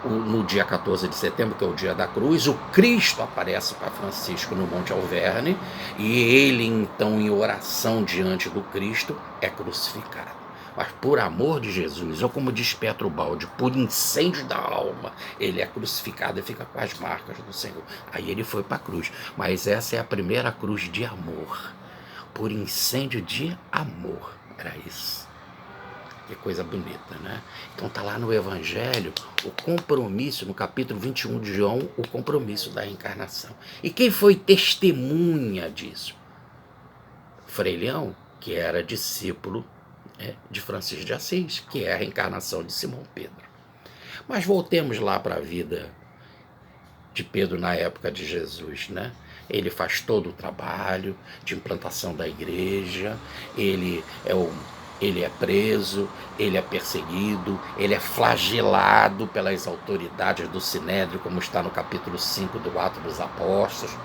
no dia 14 de setembro, que é o dia da cruz, o Cristo aparece para Francisco no Monte Alverne, e ele, então, em oração diante do Cristo, é crucificado. Mas por amor de Jesus, ou como diz Petrobaldi, por incêndio da alma, ele é crucificado e fica com as marcas do Senhor. Aí ele foi para a cruz. Mas essa é a primeira cruz de amor. Por incêndio de amor. Era isso. Que coisa bonita, né? Então está lá no Evangelho o compromisso, no capítulo 21 de João, o compromisso da reencarnação. E quem foi testemunha disso? Frei Leão, que era discípulo de Francisco de Assis, que é a reencarnação de Simão Pedro. Mas voltemos lá para a vida de Pedro na época de Jesus, né? Ele faz todo o trabalho de implantação da igreja, ele é o ele é preso, ele é perseguido, ele é flagelado pelas autoridades do Sinédrio, como está no capítulo 5 do Atos dos Apóstolos.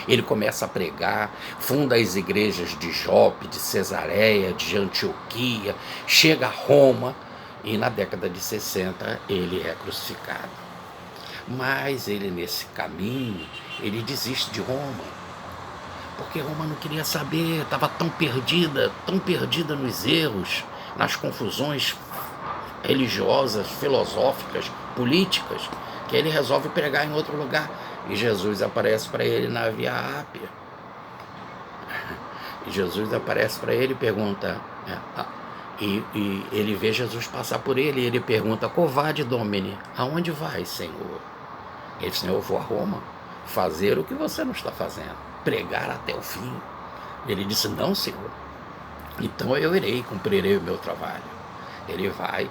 Ele começa a pregar, funda as igrejas de Jope, de Cesareia, de Antioquia, chega a Roma e na década de 60 ele é crucificado. Mas ele, nesse caminho, ele desiste de Roma, porque Roma não queria saber, estava tão perdida nos erros, nas confusões religiosas, filosóficas, políticas, que ele resolve pregar em outro lugar. E Jesus aparece para ele na Via Ápia. E Jesus aparece para ele e pergunta, e ele vê Jesus passar por ele, e ele pergunta, Covade Domini, aonde vai, Senhor? Ele disse, eu vou a Roma fazer o que você não está fazendo, pregar até o fim. Ele disse, não, Senhor, então eu irei, cumprirei o meu trabalho. Ele vai,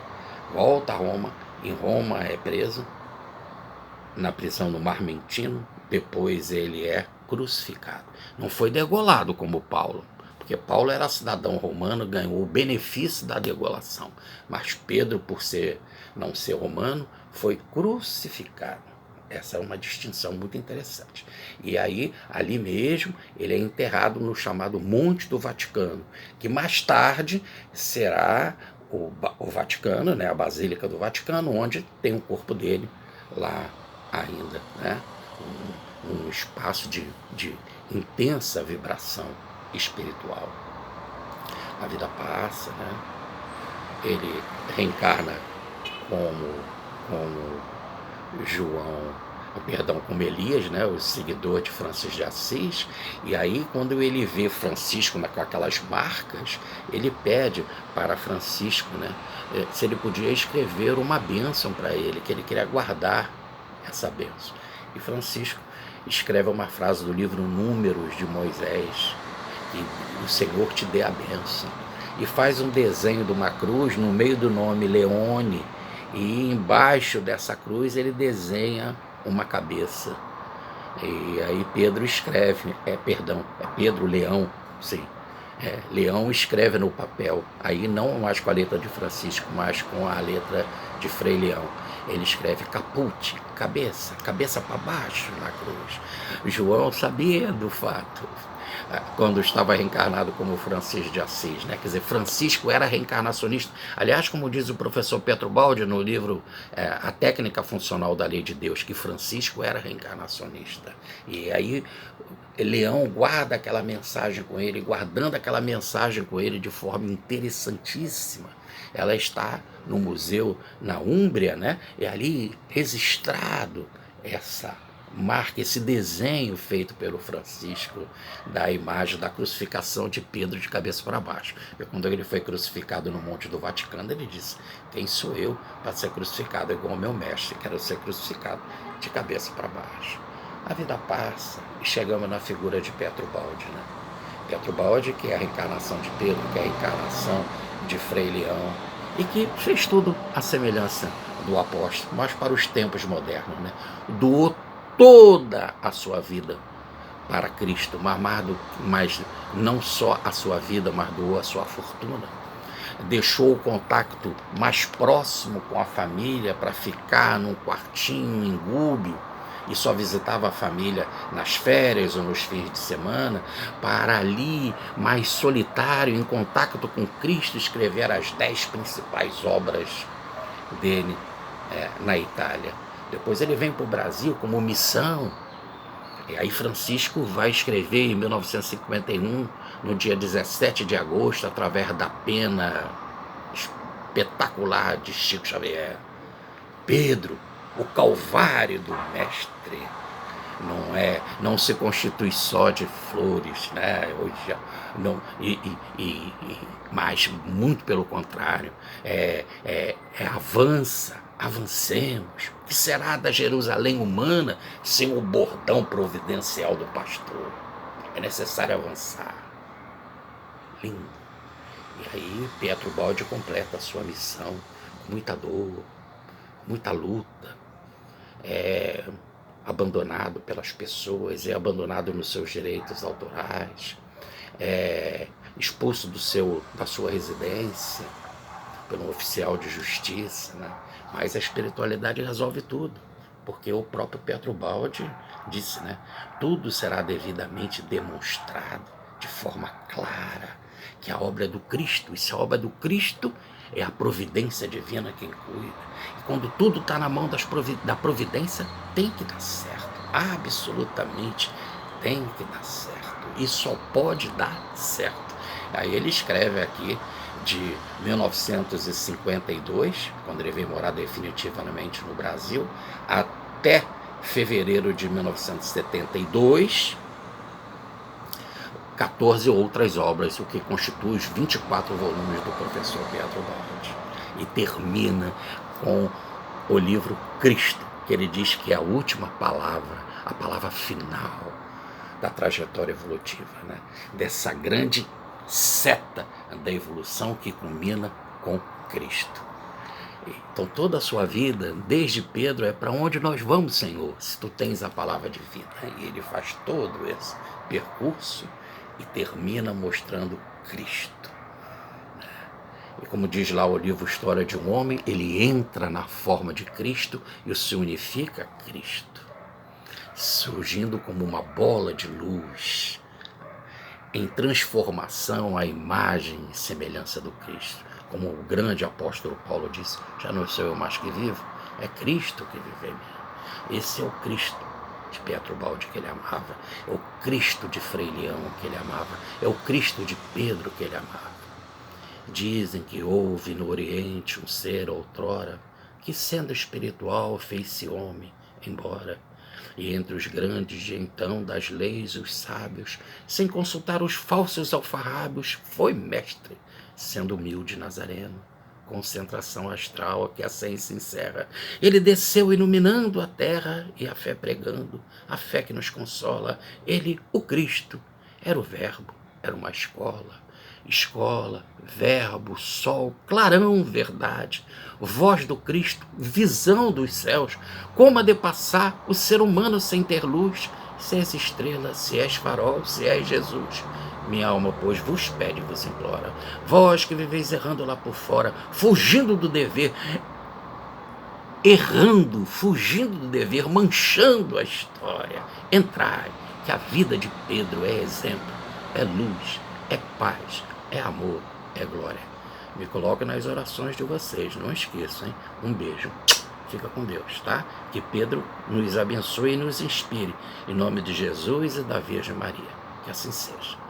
volta a Roma, em Roma é preso, na prisão no Marmentino, depois ele é crucificado. Não foi degolado como Paulo, porque Paulo era cidadão romano, ganhou o benefício da degolação, mas Pedro, por não ser romano, foi crucificado. Essa é uma distinção muito interessante. E aí, ali mesmo, ele é enterrado no chamado Monte do Vaticano, que mais tarde será o Vaticano, né, a Basílica do Vaticano, onde tem o corpo dele lá ainda, né? Um espaço de intensa vibração espiritual. A vida passa, né? Ele reencarna como como Elias, né, o seguidor de Francisco de Assis, e aí quando ele vê Francisco com aquelas marcas, ele pede para Francisco, né, se ele podia escrever uma bênção para ele, que ele queria guardar essa bênção. E Francisco escreve uma frase do livro Números de Moisés, que o Senhor te dê a bênção, e faz um desenho de uma cruz no meio do nome Leone, e embaixo dessa cruz ele desenha uma cabeça. E aí Pedro escreve, Pedro Leão, sim, Leão escreve no papel, aí não mais com a letra de Francisco, mas com a letra de Frei Leão. Ele escreve caput, cabeça para baixo na cruz. João sabia do fato, quando estava reencarnado como Francisco de Assis, né? Quer dizer, Francisco era reencarnacionista. Aliás, como diz o professor Petro Baldi no livro A Técnica Funcional da Lei de Deus, que Francisco era reencarnacionista. E aí Leão guarda aquela mensagem com ele, guardando aquela mensagem com ele de forma interessantíssima. Ela está no museu na Úmbria, né? E ali registrado essa marca, esse desenho feito pelo Francisco da imagem da crucificação de Pedro de cabeça para baixo. E quando ele foi crucificado no Monte do Vaticano, ele disse, quem sou eu para ser crucificado igual ao meu mestre? Quero ser crucificado de cabeça para baixo. A vida passa e chegamos na figura de Petro Baldi, né? Petro Baldi, que é a reencarnação de Pedro, que é a reencarnação de Frei Leão, e que fez tudo à semelhança do apóstolo, mas para os tempos modernos, né? Doou toda a sua vida para Cristo, mas não só a sua vida, mas doou a sua fortuna. Deixou o contato mais próximo com a família para ficar num quartinho em Gúbio, e só visitava a família nas férias ou nos fins de semana, para ali, mais solitário, em contato com Cristo, escrever as 10 principais obras dele na Itália. Depois ele vem para o Brasil como missão, e aí Francisco vai escrever em 1951, no dia 17 de agosto, através da pena espetacular de Chico Xavier, Pedro, o Calvário do Mestre não se constitui só de flores, né? Hoje, não, mas muito pelo contrário, avancemos. O que será da Jerusalém humana sem o bordão providencial do pastor? É necessário avançar. Lindo. E aí Petro Baldi completa a sua missão com muita dor, muita luta, abandonado pelas pessoas, abandonado nos seus direitos autorais, expulso da sua residência pelo oficial de justiça, né? Mas a espiritualidade resolve tudo, porque o próprio Pietro Baldi disse, né? Tudo será devidamente demonstrado de forma clara, que a obra é do Cristo, e se a obra é do Cristo, é a providência divina quem cuida. E quando tudo está na mão da providência, tem que dar certo, absolutamente tem que dar certo, e só pode dar certo. Aí ele escreve aqui de 1952, quando ele veio morar definitivamente no Brasil, até fevereiro de 1972, 14 outras obras, o que constitui os 24 volumes do professor Pietro Baldi. E termina com o livro Cristo, que ele diz que é a última palavra, a palavra final da trajetória evolutiva, né? Dessa grande seta da evolução que culmina com Cristo. Então toda a sua vida, desde Pedro, é para onde nós vamos, Senhor, se tu tens a palavra de vida. E ele faz todo esse percurso e termina mostrando Cristo. E como diz lá o livro História de um Homem, ele entra na forma de Cristo e se unifica a Cristo, surgindo como uma bola de luz, em transformação à imagem e semelhança do Cristo. Como o grande apóstolo Paulo disse, já não sou eu mais que vivo, é Cristo que vive em mim. Esse é o Cristo de Pietro Baldi que ele amava, é o Cristo de Frei Leão que ele amava, é o Cristo de Pedro que ele amava. Dizem que houve no Oriente um ser outrora, que sendo espiritual fez-se homem, embora, e entre os grandes de então das leis os sábios, sem consultar os falsos alfarrábios, foi mestre, sendo humilde nazareno. Concentração astral a que a ciência encerra. Ele desceu iluminando a terra e a fé pregando, a fé que nos consola. Ele, o Cristo, era o verbo, era uma escola, verbo, sol, clarão, verdade, voz do Cristo, visão dos céus, como a de passar o ser humano sem ter luz, se és estrela, se és farol, se és Jesus. Minha alma, pois, vos pede e vos implora, vós que viveis errando lá por fora, fugindo do dever, fugindo do dever, manchando a história, entrai, que a vida de Pedro é exemplo, é luz, é paz, é amor, é glória. Me coloco nas orações de vocês, não esqueçam, hein? Um beijo. Fica com Deus, tá? Que Pedro nos abençoe e nos inspire. Em nome de Jesus e da Virgem Maria. Que assim seja.